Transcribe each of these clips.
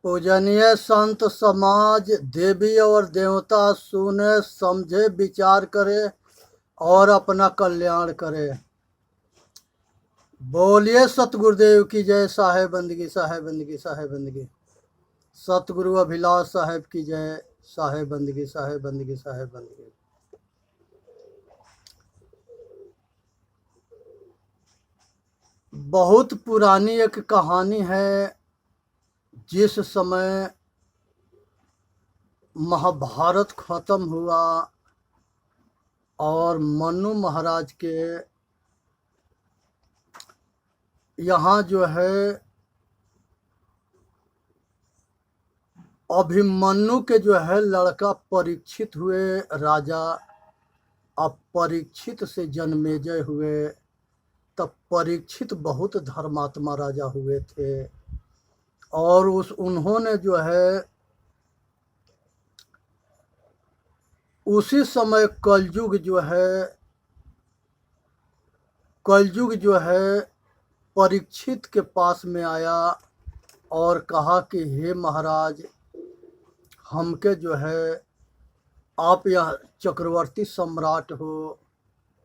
पूजनीय संत समाज देवी और देवता सुने समझे विचार करे और अपना कल्याण करे। बोलिए सतगुरुदेव की जय। साहेब बंदगी साहेब बंदगी साहेब बंदगी। सतगुरु अभिलाष साहेब की जय। साहेब बंदगी साहेब बंदगी साहेब बंदगी। बहुत पुरानी एक कहानी है। जिस समय महाभारत खत्म हुआ और मनु महाराज के यहाँ जो है अभिमन्यु के जो है लड़का परीक्षित हुए राजा। अब परीक्षित से जन्मेजय हुए। तब परीक्षित बहुत धर्मात्मा राजा हुए थे और उन्होंने जो है उसी समय कलयुग जो है परीक्षित के पास में आया और कहा कि हे महाराज, हमके जो है आप यह चक्रवर्ती सम्राट हो,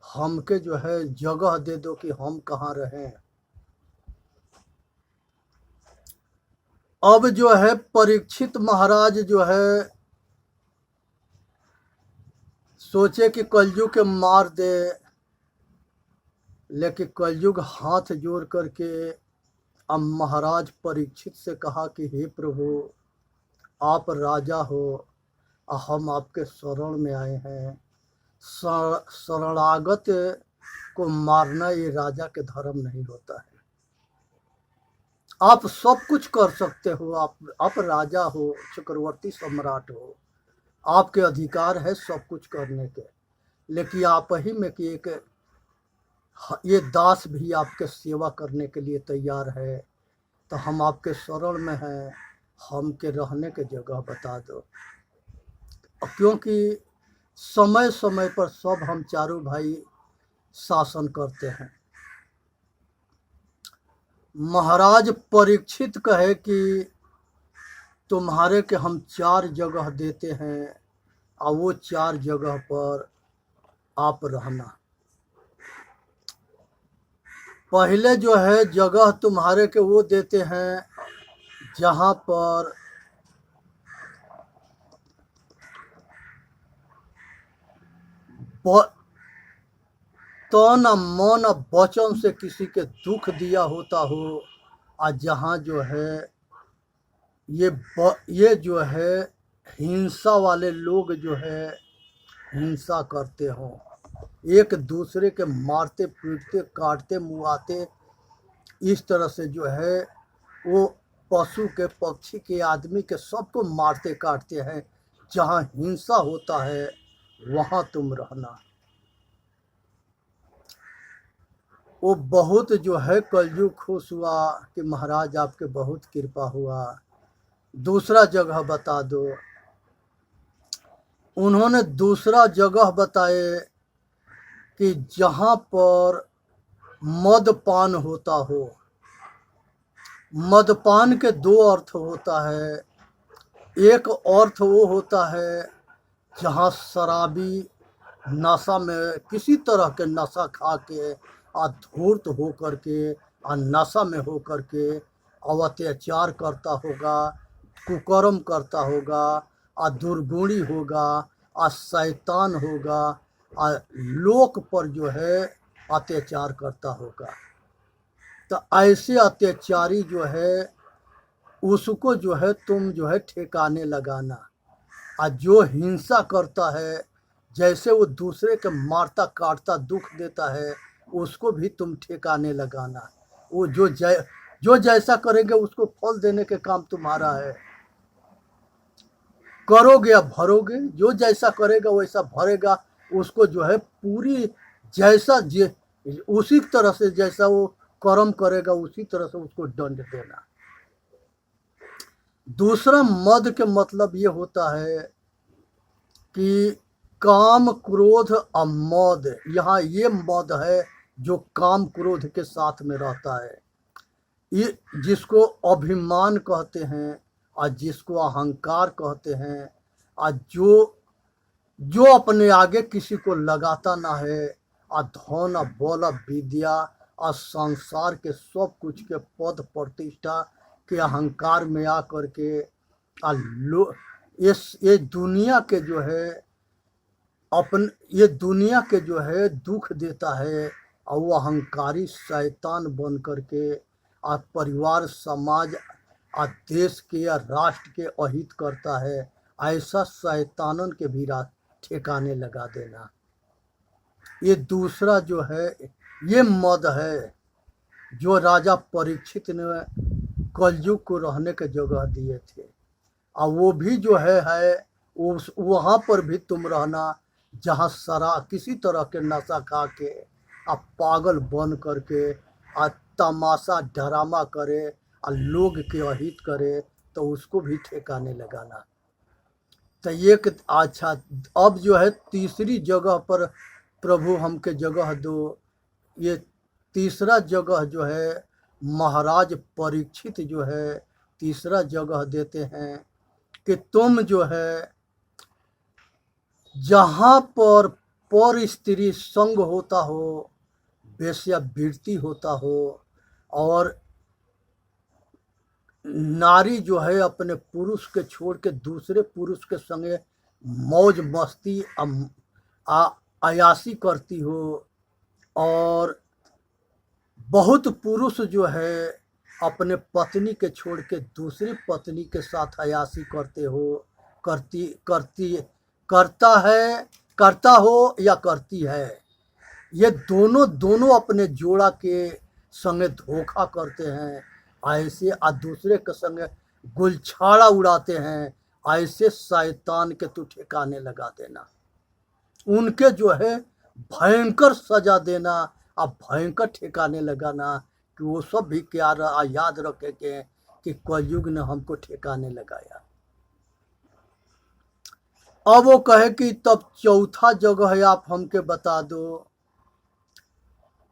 हमके जो है जगह दे दो कि हम कहाँ रहें। अब जो है परीक्षित महाराज जो है सोचे कि कलयुग के मार दे, लेकिन कलयुग हाथ जोड़ करके अब महाराज परीक्षित से कहा कि हे प्रभु, आप राजा हो, हम आपके शरण में आए हैं। शरणागत को मारना ये राजा के धर्म नहीं होता है। आप सब कुछ कर सकते हो, आप राजा हो, चक्रवर्ती सम्राट हो, आपके अधिकार है सब कुछ करने के, लेकिन आप ही में कि एक ये दास भी आपके सेवा करने के लिए तैयार है, तो हम आपके शरण में हैं, हमके रहने के जगह बता दो। क्योंकि समय समय पर सब हम चारों भाई शासन करते हैं। महाराज परीक्षित कहे कि तुम्हारे के हम 4 जगह देते हैं और वो 4 जगह पर आप रहना। पहले जो है जगह तुम्हारे के वो देते हैं जहाँ पर तन मन वचन से किसी के दुख दिया होता हो, और जहाँ जो है ये जो है हिंसा वाले लोग जो है हिंसा करते हों, एक दूसरे के मारते पीटते काटते मुआते, इस तरह से जो है वो पशु के पक्षी के आदमी के सबको मारते काटते हैं। जहाँ हिंसा होता है वहाँ तुम रहना। वो बहुत जो है कलयुग खुश हुआ कि महाराज आपके बहुत कृपा हुआ, दूसरा जगह बता दो। उन्होंने दूसरा जगह बताए कि जहाँ पर मदपान होता हो। मदपान के 2 अर्थ होता है। एक अर्थ वो होता है जहाँ शराबी नशा में किसी तरह के नशा खा के धूर्त हो करके नशा में हो करके अत्याचार करता होगा, कुकर्म करता होगा, दुर्गुणी होगा, शैतान होगा, लोक पर जो है अत्याचार करता होगा। तो ऐसे अत्याचारी जो है उसको जो है तुम जो है ठिकाने लगाना। और जो हिंसा करता है, जैसे वो दूसरे के मारता काटता दुख देता है, उसको भी तुम ठिकाने लगाना। वो जो जैसा करेंगे उसको फल देने के काम तुम्हारा है। करोगे या भरोगे, जो जैसा करेगा वैसा भरेगा। उसको जो है पूरी जैसा उसी तरह से जैसा वो कर्म करेगा उसी तरह से उसको दंड देना। दूसरा मद के मतलब ये होता है कि काम क्रोध और मद, यहाँ ये मद है जो काम क्रोध के साथ में रहता है। ये जिसको अभिमान कहते हैं और जिसको अहंकार कहते हैं, और जो अपने आगे किसी को लगाता ना है, और धन और बल और विद्या और संसार के सब कुछ के पद प्रतिष्ठा के अहंकार में आकर के ये दुनिया के जो है ये दुनिया के जो है दुख देता है, और वो अहंकारी शैतान बन करके और परिवार समाज और देश के या राष्ट्र के अहित करता है। ऐसा शैतानन के भी ठिकाने लगा देना। ये दूसरा जो है ये मद है जो राजा परीक्षित ने कलयुग को रहने के जगह दिए थे, और वो भी जो है वहाँ पर भी तुम रहना जहाँ किसी तरह के नशा खा के आप पागल बन करके तमाशा ड्रामा करे और लोग के अहित करे, तो उसको भी ठिकाने लगाना। तो एक अच्छा, अब जो है तीसरी जगह पर प्रभु हमके जगह दो। ये तीसरा जगह जो है महाराज परीक्षित जो है तीसरा जगह देते हैं कि तुम जो है जहाँ पर स्त्री संग होता हो, वेश्यावृत्ति होता हो, और नारी जो है अपने पुरुष के छोड़ के दूसरे पुरुष के संगे मौज मस्ती अयासी करती हो, और बहुत पुरुष जो है अपने पत्नी के छोड़ के दूसरी पत्नी के साथ अयासी करता हो या करती है। ये दोनों अपने जोड़ा के संगे धोखा करते हैं, ऐसे और दूसरे के संगे गुलछाड़ा उड़ाते हैं। ऐसे शैतान के तू ठिकाने लगा देना, उनके जो है भयंकर सजा देना और भयंकर ठिकाने लगाना कि वो सब भी क्या याद रखे कि कलयुग ने हमको ठिकाने लगाया। अब वो कहे कि तब चौथा जगह है आप हमके बता दो।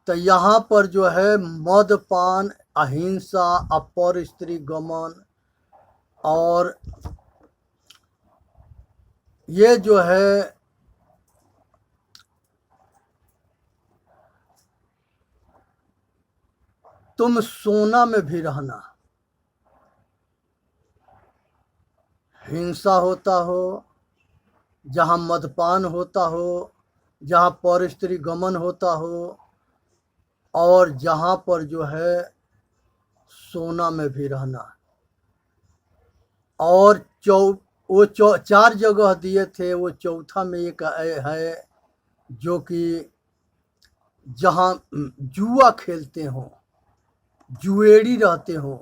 तो यहाँ पर जो है मदपान, अहिंसा, अपर स्त्री गमन, और ये जो है तुम सोना में भी रहना, हिंसा होता हो, जहाँ मदपान होता हो, जहाँ पर स्त्री गमन होता हो, और जहाँ पर जो है सोना में भी रहना। और चार जगह दिए थे, वो चौथा में एक है जो कि जहाँ जुआ खेलते हों, जुएड़ी रहते हों,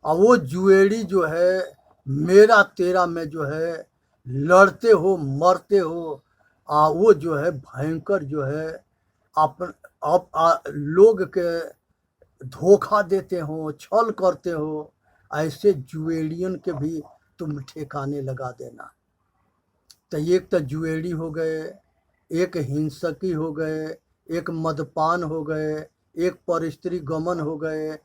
और वो जुएड़ी जो है मेरा तेरा में जो है लड़ते हो मरते हो, वो जो है भयंकर जो है लोग के धोखा देते हो, छल करते हो, ऐसे जुएड़ियन के भी तुम ठिकाने लगा देना। तो एक तो जुएड़ी हो गए, एक हिंसकी हो गए, एक मदपान हो गए, एक पर स्त्री गमन हो गए,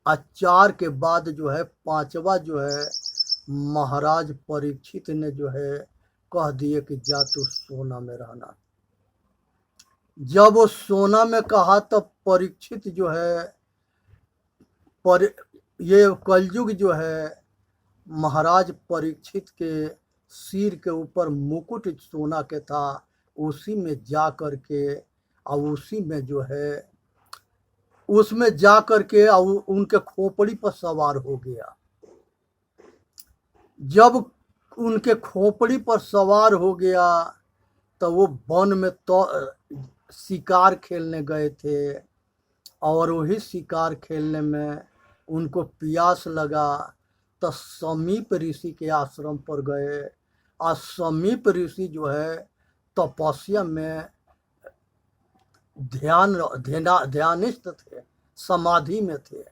और चार के बाद जो है पांचवा जो है महाराज परीक्षित ने जो है कह दिए कि जा तू सोना में रहना। जब वो सोना में कहा तो परीक्षित जो है ये कलयुग जो है महाराज परीक्षित के सिर के ऊपर मुकुट सोना के था, उसी में जा कर के और उसी में जो है उसमें जा कर के और उनके खोपड़ी पर सवार हो गया। जब उनके खोपड़ी पर सवार हो गया तो वो वन में तो शिकार खेलने गए थे, और वही शिकार खेलने में उनको प्यास लगा तो समीप ऋषि के आश्रम पर गए, और समीप ऋषि जो है तपस्या में ध्यानिष्ठ थे, समाधि में थे।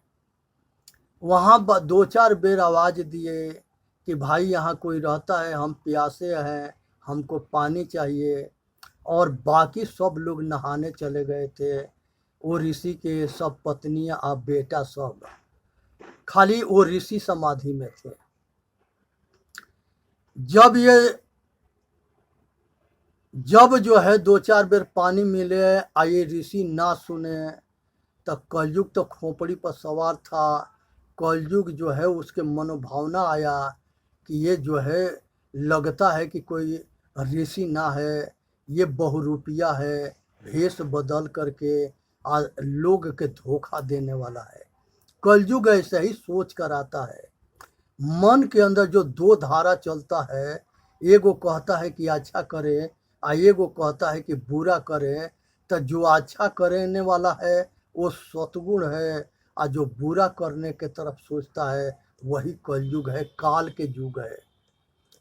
वहाँ दो चार बेर आवाज़ दिए कि भाई यहाँ कोई रहता है, हम प्यासे हैं, हमको पानी चाहिए। और बाकी सब लोग नहाने चले गए थे, वो ऋषि के सब पत्नियाँ और बेटा सब, खाली वो ऋषि समाधि में थे। जब ये जब जो है दो चार बेर पानी मिले आ ये ऋषि ना सुने, तो कलयुग तो खोपड़ी पर सवार था। कलयुग जो है उसके मनोभावना आया कि ये जो है लगता है कि कोई ऋषि ना है, ये बहुरूपिया है, भेष बदल करके लोग के धोखा देने वाला है। कलयुग ऐसे ही सोच कर आता है। मन के अंदर जो दो धारा चलता है, एगो कहता है कि अच्छा करे आ एगो कहता है कि बुरा करे। तो जो अच्छा करने वाला है वो सतगुण है, और जो बुरा करने के तरफ सोचता है वही कलयुग है, काल के युग है।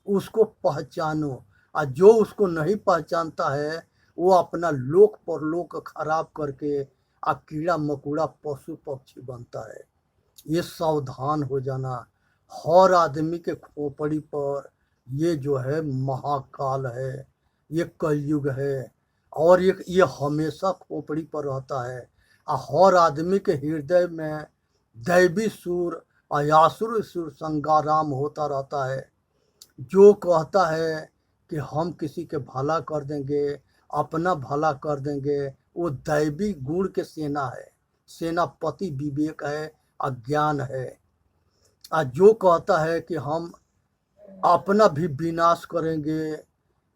उसको पहचानो, और जो उसको नहीं पहचानता है वो अपना लोक परलोक खराब करके आ कीड़ा मकोड़ा पशु पक्षी बनता है। ये सावधान हो जाना। हर आदमी के खोपड़ी पर ये जो है महाकाल है, ये कलयुग है, और ये हमेशा खोपड़ी पर रहता है। और हर आदमी के हृदय में दैवी सुर और आसुर सुर संग्राम होता रहता है। जो कहता है कि हम किसी के भला कर देंगे, अपना भला कर देंगे, वो दैवी गुण के सेना है, सेनापति विवेक है, अज्ञान है। और जो कहता है कि हम अपना भी विनाश करेंगे,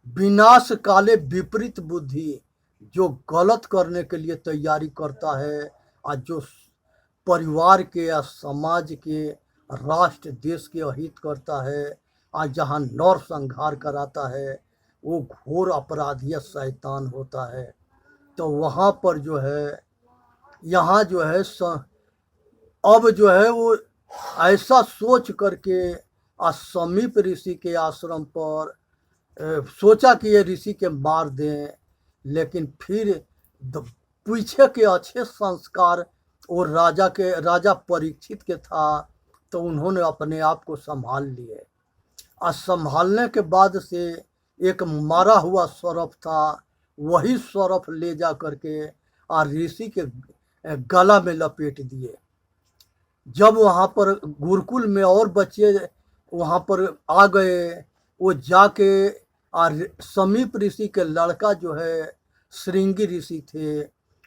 विनाश काले विपरीत बुद्धि, जो गलत करने के लिए तैयारी करता है, और जो परिवार के या समाज के, राष्ट्र देश के अहित करता है, और जहाँ नरसंहार कराता है, वो घोर अपराधी या शैतान होता है। तो वहाँ पर जो है, यहाँ जो है अब जो है वो ऐसा सोच करके समीप ऋषि के आश्रम पर सोचा कि ये ऋषि के मार दें, लेकिन फिर पीछे के अच्छे संस्कार और राजा परीक्षित के था, तो उन्होंने अपने आप को संभाल लिए। और संभालने के बाद से एक मरा हुआ सर्प था, वही सर्प ले जा करके और ऋषि के गला में लपेट दिए। जब वहाँ पर गुरुकुल में और बच्चे वहाँ पर आ गए, वो जाके और समीप ऋषि के लड़का जो है श्रृंगी ऋषि थे,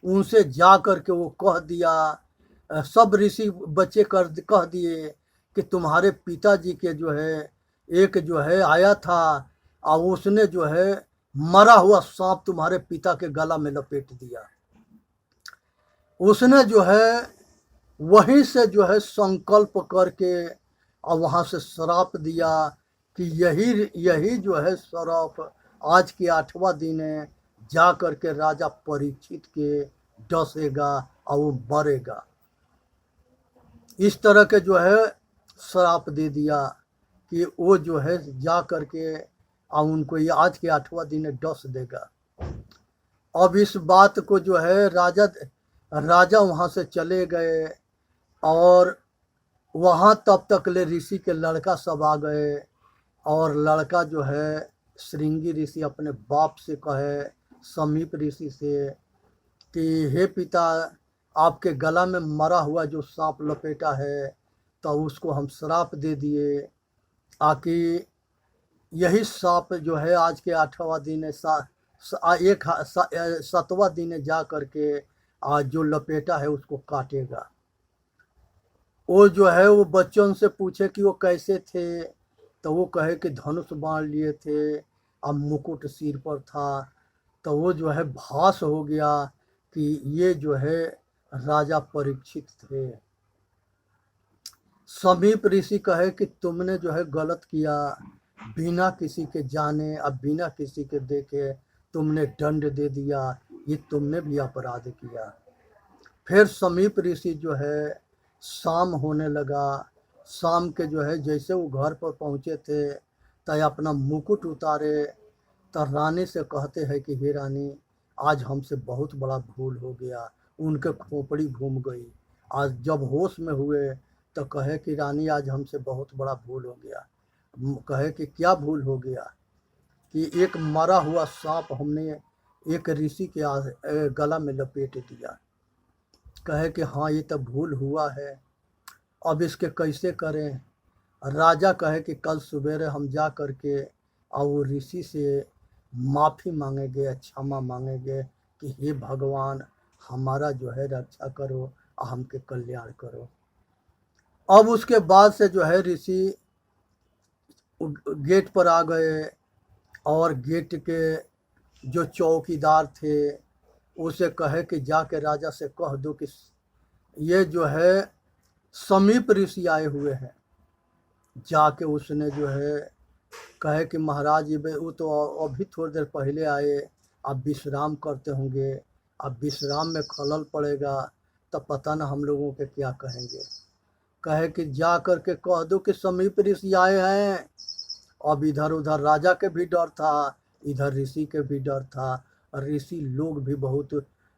उनसे जा कर के वो कह दिया, सब ऋषि बच्चे कह दिए कि तुम्हारे पिताजी के जो है एक जो है आया था, और उसने जो है मरा हुआ सांप तुम्हारे पिता के गला में लपेट दिया। उसने जो है वहीं से जो है संकल्प करके और वहाँ से श्राप दिया कि यही जो है श्राप आज के 8वां दिन जा कर के राजा परीक्षित के डसेगा और वो मरेगा। इस तरह के जो है श्राप दे दिया कि वो जो है जा कर के और उनको ये आज के 8वां दिन डस देगा। अब इस बात को जो है राजा वहाँ से चले गए, और वहाँ तब तक ले ऋषि के लड़का सब आ गए, और लड़का जो है श्रृंगी ऋषि अपने बाप से कहे, समीप ऋषि से, कि हे पिता, आपके गला में मरा हुआ जो सांप लपेटा है, तो उसको हम श्राप दे दिए, आकि यही सांप जो है आज के 8वां दिन 7वां दिन जा करके आज जो लपेटा है उसको काटेगा। वो जो है वो बच्चों से पूछे कि वो कैसे थे, तो वो कहे कि धनुष बाण लिए थे, अब मुकुट सिर पर था। तो वो जो है भास हो गया कि ये जो है राजा परीक्षित थे। समीप ऋषि कहे कि तुमने जो है गलत किया, बिना किसी के जाने अब बिना किसी के देखे तुमने दंड दे दिया, ये तुमने भी अपराध किया। फिर समीप ऋषि जो है शाम होने लगा, शाम के जो है जैसे वो घर पर पहुँचे थे तो अपना मुकुट उतारे, तो रानी से कहते हैं कि हे रानी, आज हमसे बहुत बड़ा भूल हो गया। उनके खोपड़ी घूम गई। आज जब होश में हुए तो कहे कि रानी, आज हमसे बहुत बड़ा भूल हो गया। कहे कि क्या भूल हो गया? कि एक मरा हुआ सांप हमने एक ऋषि के गला में लपेट दिया। कहे कि हाँ, ये तो भूल हुआ है, अब इसके कैसे करें? राजा कहे कि कल सवेरे हम जा करके और वो ऋषि से माफ़ी मांगेंगे, क्षमा मांगेंगे कि हे भगवान, हमारा जो है रक्षा करो और हमके कल्याण करो। अब उसके बाद से जो है ऋषि गेट पर आ गए और गेट के जो चौकीदार थे उसे कहे कि जाके राजा से कह दो कि ये जो है समीप ऋषि आए हुए हैं। जाके उसने जो है कहे कि महाराज, ये वो तो अभी थोड़ी देर पहले आए, आप विश्राम करते होंगे, अब विश्राम में खलल पड़ेगा तब पता ना हम लोगों के क्या कहेंगे। कहे कि जा करके कह दो कि समीप ऋषि आए हैं। अब इधर उधर राजा के भी डर था, इधर ऋषि के भी डर था। ऋषि लोग भी बहुत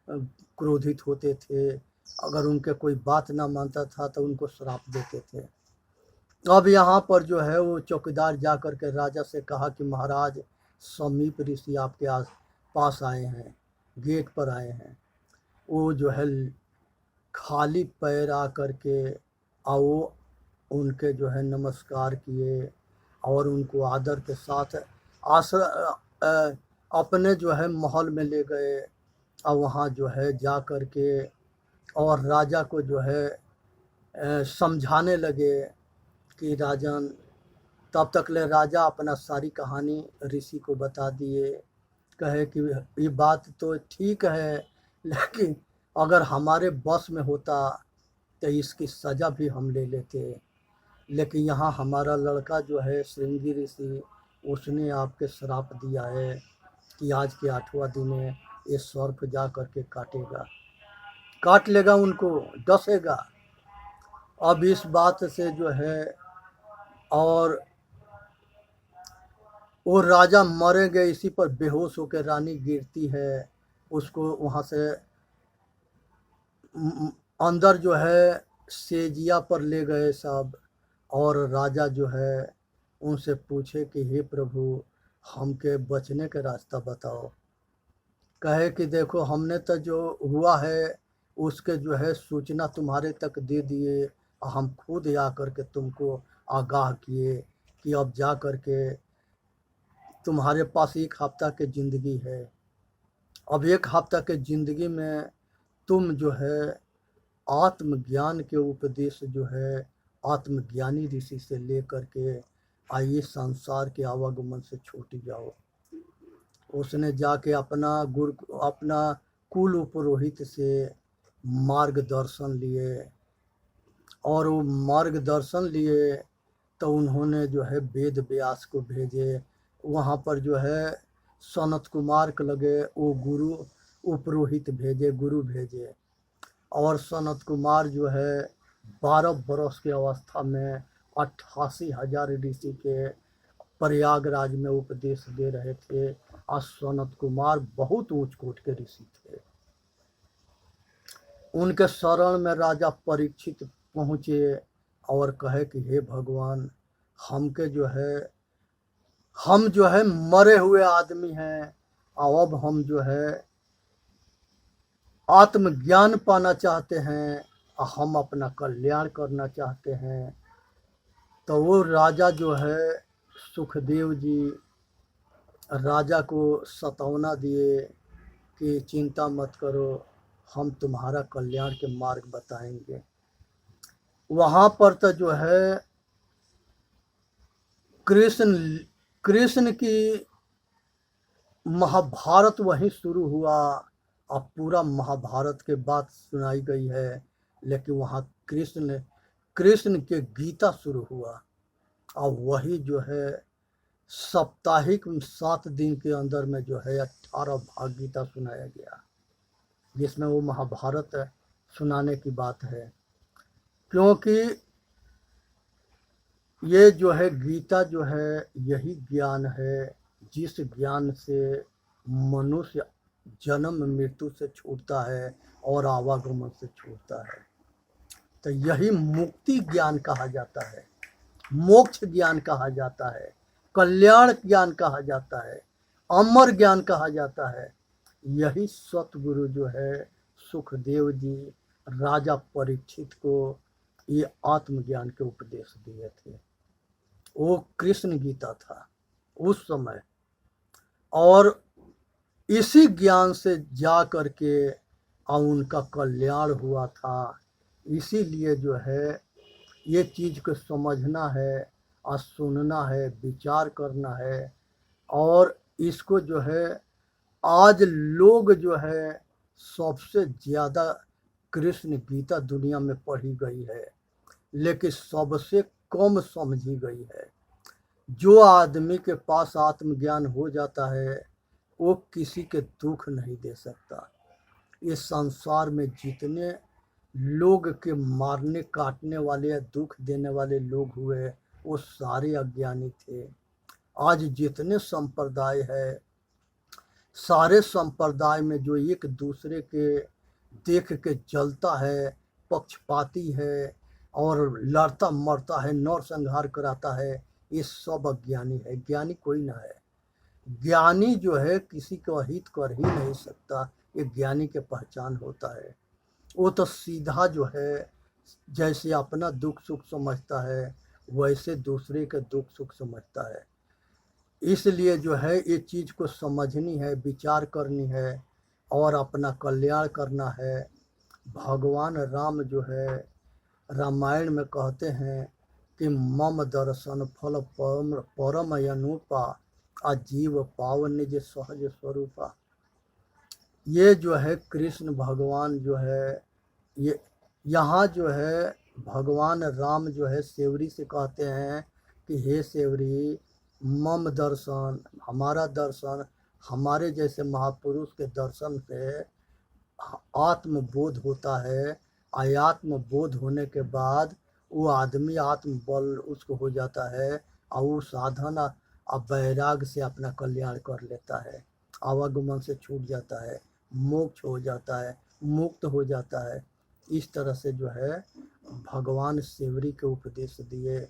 क्रोधित होते थे, अगर उनके कोई बात ना मानता था तो उनको श्राप देते थे। अब यहाँ पर जो है वो चौकीदार जा कर के राजा से कहा कि महाराज, समीप ऋषि आपके पास आए हैं, गेट पर आए हैं। वो जो है खाली पैर आ कर के वो उनके जो है नमस्कार किए और उनको आदर के साथ अपने जो है महल में ले गए और वहाँ जो है जा कर के और राजा को जो है समझाने लगे कि राजन। तब तक ले राजा अपना सारी कहानी ऋषि को बता दिए। कहे कि ये बात तो ठीक है, लेकिन अगर हमारे बस में होता तो इसकी सज़ा भी हम ले लेते, लेकिन यहाँ हमारा लड़का जो है श्रृंगी ऋषि, उसने आपके श्राप दिया है कि आज के 8वां दिन ये सर्प जा करके काटेगा, काट लेगा, उनको डसेगा। अब इस बात से जो है और वो राजा मरेंगे, इसी पर बेहोश होकर रानी गिरती है। उसको वहाँ से अंदर जो है सेजिया पर ले गए सब, और राजा जो है उनसे पूछे कि हे प्रभु, हमके बचने का रास्ता बताओ। कहे कि देखो, हमने तो जो हुआ है उसके जो है सूचना तुम्हारे तक दे दिए, हम खुद आ कर के तुमको आगाह किए कि अब जा कर के तुम्हारे पास 1 हफ्ता की ज़िंदगी है। अब 1 हफ्ता के ज़िंदगी में तुम जो है आत्मज्ञान के उपदेश जो है आत्मज्ञानी ऋषि से ले कर के आइए संसार के आवागमन से छूट जाओ। उसने जाके अपना कुल पुरोहित से मार्गदर्शन लिए, और वो मार्गदर्शन लिए तो उन्होंने जो है वेद व्यास को भेजे। वहाँ पर जो है सनत कुमार के लगे वो पुरोहित भेजे, गुरु भेजे। और सनत कुमार जो है 12 बरस की अवस्था में 88,000 ऋषि के प्रयागराज में उपदेश दे रहे थे। और सनत कुमार बहुत ऊंच कोट के ऋषि थे। उनके शरण में राजा परीक्षित पहुँचे और कहे कि हे भगवान, हमके जो है हम जो है मरे हुए आदमी हैं, और अब हम जो है आत्मज्ञान पाना चाहते हैं, हम अपना कल्याण करना चाहते हैं। तो वो राजा जो है सुखदेव जी राजा को सतावना दिए कि चिंता मत करो, हम तुम्हारा कल्याण के मार्ग बताएंगे। वहाँ पर तो जो है कृष्ण की महाभारत वहीं शुरू हुआ। अब पूरा महाभारत के बात सुनाई गई है, लेकिन वहाँ कृष्ण के गीता शुरू हुआ। और वही जो है साप्ताहिक 7 दिन के अंदर में जो है 18 भाग गीता सुनाया गया, जिसमें वो महाभारत सुनाने की बात है। क्योंकि ये जो है गीता जो है यही ज्ञान है जिस ज्ञान से मनुष्य जन्म मृत्यु से छूटता है और आवागमन से छूटता है। तो यही मुक्ति ज्ञान कहा जाता है, मोक्ष ज्ञान कहा जाता है, कल्याण ज्ञान कहा जाता है, अमर ज्ञान कहा जाता है। यही सतगुरु जो है सुखदेव जी राजा परीक्षित को ये आत्मज्ञान के उपदेश दिए थे। वो कृष्ण गीता था उस समय। और इसी ज्ञान से जा कर के उनका कल्याण हुआ था। इसीलिए जो है ये चीज़ को समझना है और सुनना है, विचार करना है। और इसको जो है आज लोग जो है सबसे ज़्यादा कृष्ण गीता दुनिया में पढ़ी गई है, लेकिन सबसे कम समझी गई है। जो आदमी के पास आत्मज्ञान हो जाता है वो किसी के दुख नहीं दे सकता। इस संसार में जितने लोग के मारने काटने वाले या दुख देने वाले लोग हुए वो सारे अज्ञानी थे। आज जितने संप्रदाय है, सारे संप्रदाय में जो एक दूसरे के देख के जलता है, पक्षपाती है और लड़ता मरता है, नरसंहार कराता है, ये सब अज्ञानी है। ज्ञानी कोई ना है। ज्ञानी जो है किसी का हित कर ही नहीं सकता, ये ज्ञानी के पहचान होता है। वो तो सीधा जो है जैसे अपना दुख सुख समझता है वैसे दूसरे के दुख सुख समझता है। इसलिए जो है ये चीज़ को समझनी है, विचार करनी है और अपना कल्याण करना है। भगवान राम जो है रामायण में कहते हैं कि मम दर्शन फल परम परम अनुपा अजीव पाव निज सहज स्वरूपा। ये जो है कृष्ण भगवान जो है ये यहाँ जो है भगवान राम जो है सेवरी से कहते हैं कि हे सेवरी, मम दर्शन, हमारा दर्शन, हमारे जैसे महापुरुष के दर्शन से आत्मबोध होता है। आत्मबोध होने के बाद वो आदमी आत्मबल उसको हो जाता है और वो साधन और वैराग से अपना कल्याण कर लेता है, आवागमन से छूट जाता है, मोक्ष हो जाता है, मुक्त हो जाता है। इस तरह से जो है भगवान सेवरी के उपदेश दिए।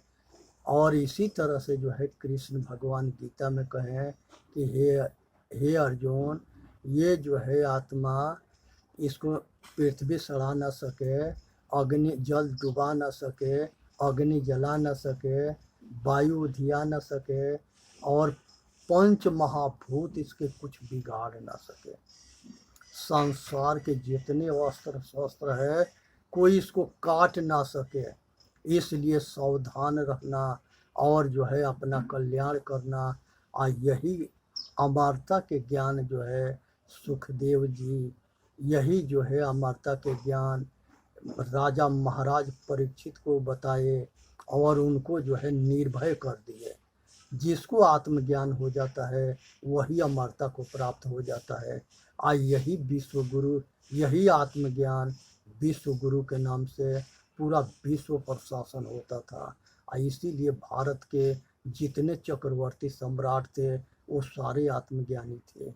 और इसी तरह से जो है कृष्ण भगवान गीता में कहें कि हे अर्जुन, ये जो है आत्मा, इसको पृथ्वी सड़ा ना सके, अग्नि जल डुबा ना सके, अग्नि जला ना सके, वायु धिया ना सके और पंच महाभूत इसके कुछ बिगाड़ ना सके। संसार के जितने अस्त्र शस्त्र है कोई इसको काट ना सके। इसलिए सावधान रहना और जो है अपना कल्याण करना। और यही अमरता के ज्ञान जो है सुखदेव जी, यही जो है अमरता के ज्ञान राजा महाराज परीक्षित को बताए और उनको जो है निर्भय कर दिए। जिसको आत्मज्ञान हो जाता है वही अमरता को प्राप्त हो जाता है। आज यही विश्व गुरु, यही आत्मज्ञान विश्व गुरु के नाम से पूरा विश्व पर शासन होता था। इसीलिए भारत के जितने चक्रवर्ती सम्राट थे वो सारे आत्मज्ञानी थे।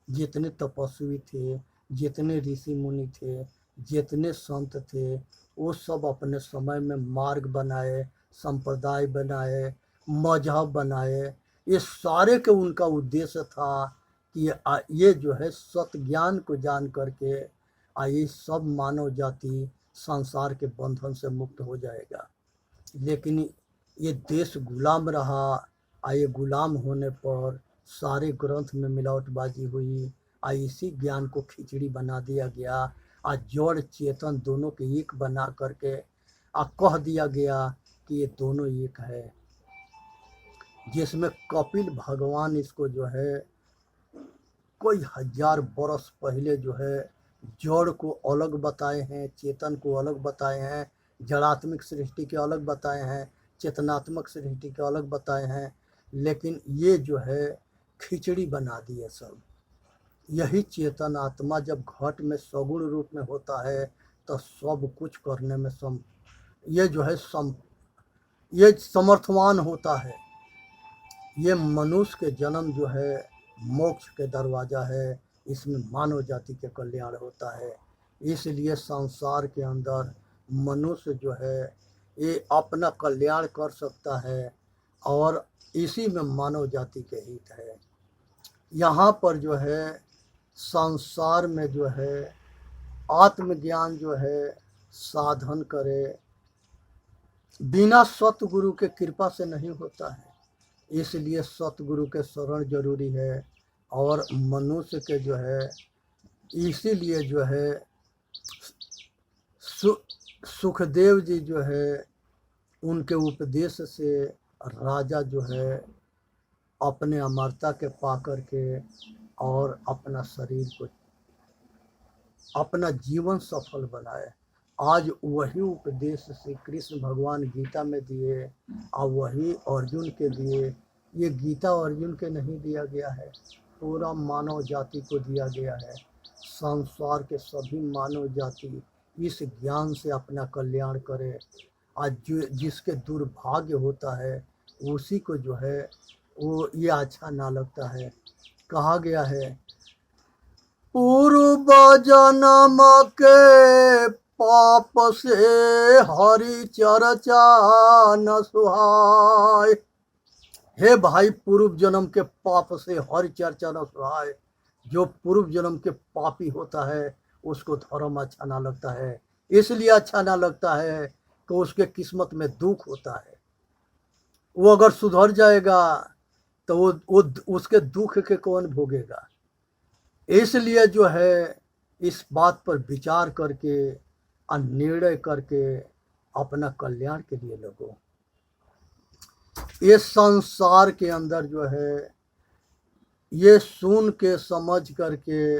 जितने तपस्वी थे, जितने ऋषि मुनि थे, जितने संत थे, वो सब अपने समय में मार्ग बनाए, संप्रदाय बनाए, मजहब बनाए। ये सारे के उनका उद्देश्य था कि ये जो है सत्य ज्ञान को जान करके ये सब मानव जाति संसार के बंधन से मुक्त हो जाएगा। लेकिन ये देश गुलाम रहा। ये गुलाम होने पर सारे ग्रंथ में मिलावटबाजी हुई। इसी ज्ञान को खिचड़ी बना दिया गया। जड़ चेतन दोनों के एक बना करके कह दिया गया कि ये दोनों एक है। जिसमें कपिल भगवान इसको जो है कोई 1000 बरस पहले जो है जड़ को अलग बताए हैं, चेतन को अलग बताए हैं, जड़ात्मक सृष्टि के अलग बताए हैं, चेतनात्मक सृष्टि के अलग बताए हैं। लेकिन ये जो है खिचड़ी बना दिए सब। यही चेतन आत्मा जब घट में सगुण रूप में होता है तो सब कुछ करने में ये जो है ये समर्थवान होता है। ये मनुष्य के जन्म जो है मोक्ष के दरवाज़ा है। इसमें मानव जाति के कल्याण होता है। इसलिए संसार के अंदर मनुष्य जो है ये अपना कल्याण कर सकता है और इसी में मानव जाति के हित है। यहाँ पर जो है संसार में जो है आत्मज्ञान जो है साधन करे, बिना सतगुरु के कृपा से नहीं होता है, इसलिए सतगुरु के शरण जरूरी है। और मनुष्य के जो है इसीलिए जो है सुखदेव जी जो है उनके उपदेश से राजा जो है अपने अमरता के पा करके और अपना शरीर को अपना जीवन सफल बनाए। आज वही उपदेश श्री कृष्ण भगवान गीता में दिए और वही अर्जुन के दिए। ये गीता अर्जुन के नहीं दिया गया है, पूरा मानव जाति को दिया गया है। संसार के सभी मानव जाति इस ज्ञान से अपना कल्याण करे। आज जो जिसके दुर्भाग्य होता है उसी को जो है वो ये अच्छा ना लगता है। कहा गया है पूर्व जन्म के पाप से हरि चर्चा न सुहाय। हे भाई, पूर्व जन्म के पाप से हरि चर्चा न सुहाय। जो पूर्व जन्म के पापी होता है उसको धर्म अच्छा ना लगता है। इसलिए अच्छा ना लगता है कि उसके किस्मत में दुख होता है। वो अगर सुधर जाएगा तो वो उसके दुख के कौन भोगेगा। इसलिए जो है इस बात पर विचार करके और निर्णय करके अपना कल्याण के लिए लगो। ये संसार के अंदर जो है ये सुन के समझ करके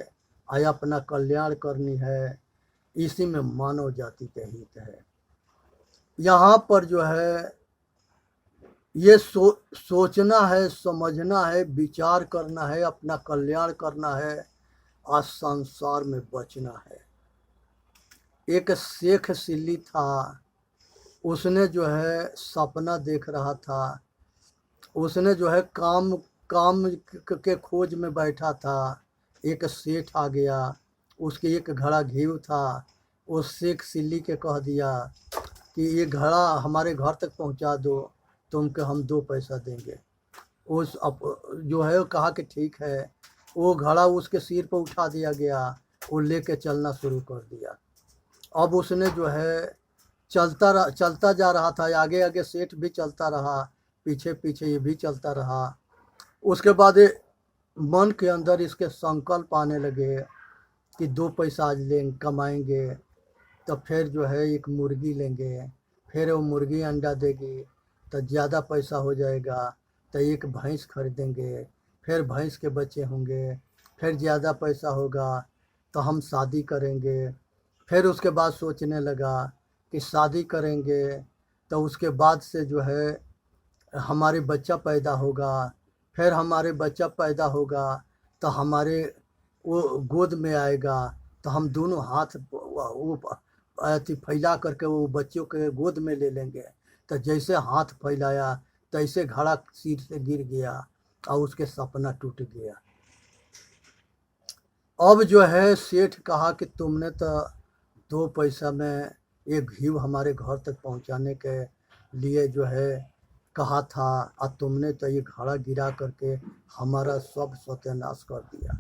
अपना कल्याण करनी है। इसी में मानव जाति के हित है। यहाँ पर जो है ये सोचना है, समझना है, विचार करना है, अपना कल्याण करना है और संसार में बचना है। एक शेख सिल्ली था, उसने जो है सपना देख रहा था। उसने जो है काम के खोज में बैठा था। एक सेठ आ गया, उसके एक घड़ा घी था। उस शेख सिल्ली के कह दिया कि ये घड़ा हमारे घर तक पहुंचा दो, तुमको हम 2 पैसा देंगे। उस जो है कहा कि ठीक है। वो घड़ा उसके सिर पर उठा दिया गया, वो लेके चलना शुरू कर दिया। अब उसने जो है चलता जा रहा था। आगे आगे सेठ भी चलता रहा, पीछे पीछे ये भी चलता रहा। उसके बाद मन के अंदर इसके संकल्प आने लगे कि 2 पैसा आज कमाएंगे तो फिर जो है एक मुर्गी लेंगे, फिर वो मुर्गी अंडा देगी तो ज़्यादा पैसा हो जाएगा, तो एक भैंस खरीदेंगे, फिर भैंस के बच्चे होंगे, फिर ज़्यादा पैसा होगा तो हम शादी करेंगे। फिर उसके बाद सोचने लगा कि शादी करेंगे तो उसके बाद से जो है हमारे बच्चा पैदा होगा। फिर हमारे बच्चा पैदा होगा तो हमारे वो गोद में आएगा तो हम दोनों हाथ वो फैला करके वो बच्चों के गोद में ले लेंगे। तो जैसे हाथ फैलाया तैसे घड़ा सिर से गिर गया और उसके सपना टूट गया। अब जो है सेठ कहा कि तुमने तो 2 पैसा में एक घी हमारे घर तक पहुंचाने के लिए जो है कहा था, और तुमने तो ये घड़ा गिरा करके हमारा सब सत्यानाश कर दिया।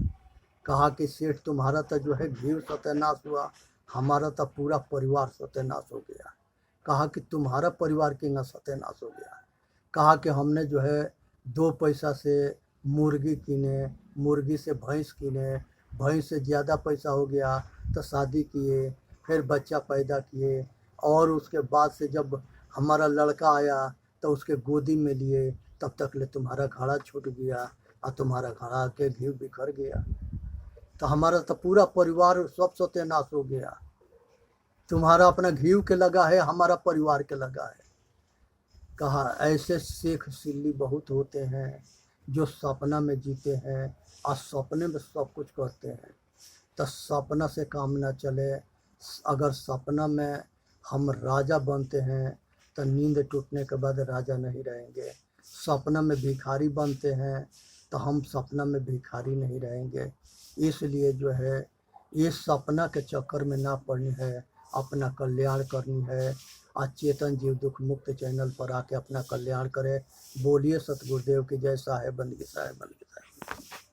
कहा कि सेठ तुम्हारा तो जो है घी सत्यानाश हुआ, हमारा तो पूरा परिवार सत्यानाश हो गया। कहा कि तुम्हारा परिवार क्यों सत्यानाश हो गया। कहा कि हमने जो है 2 पैसा से मुर्गी किने, मुर्गी से भैंस किने, भैंस से ज़्यादा पैसा हो गया तो शादी किए, फिर बच्चा पैदा किए, और उसके बाद से जब हमारा लड़का आया तो उसके गोदी में लिए, तब तक ले तुम्हारा घड़ा छूट गया और तुम्हारा घड़ा के घी बिखर गया। तो हमारा तो पूरा परिवार सब सत्यानाश हो गया। तुम्हारा अपना घी के लगा है, हमारा परिवार के लगा है। कहा ऐसे शेख सिल्ली बहुत होते हैं जो सपना में जीते हैं और सपने में सब कुछ करते हैं। तो सपना से काम ना चले। अगर सपना में हम राजा बनते हैं तो नींद टूटने के बाद राजा नहीं रहेंगे। सपना में भिखारी बनते हैं तो हम सपना में भिखारी नहीं रहेंगे। इसलिए जो है ये सपना के चक्कर में ना पड़नी है, अपना कल्याण करनी है। आज चेतन जीव दुख मुक्त चैनल पर आके अपना कल्याण करें। बोलिए सतगुरुदेव की जय। साहेब बंदगी साहेब बंदगी।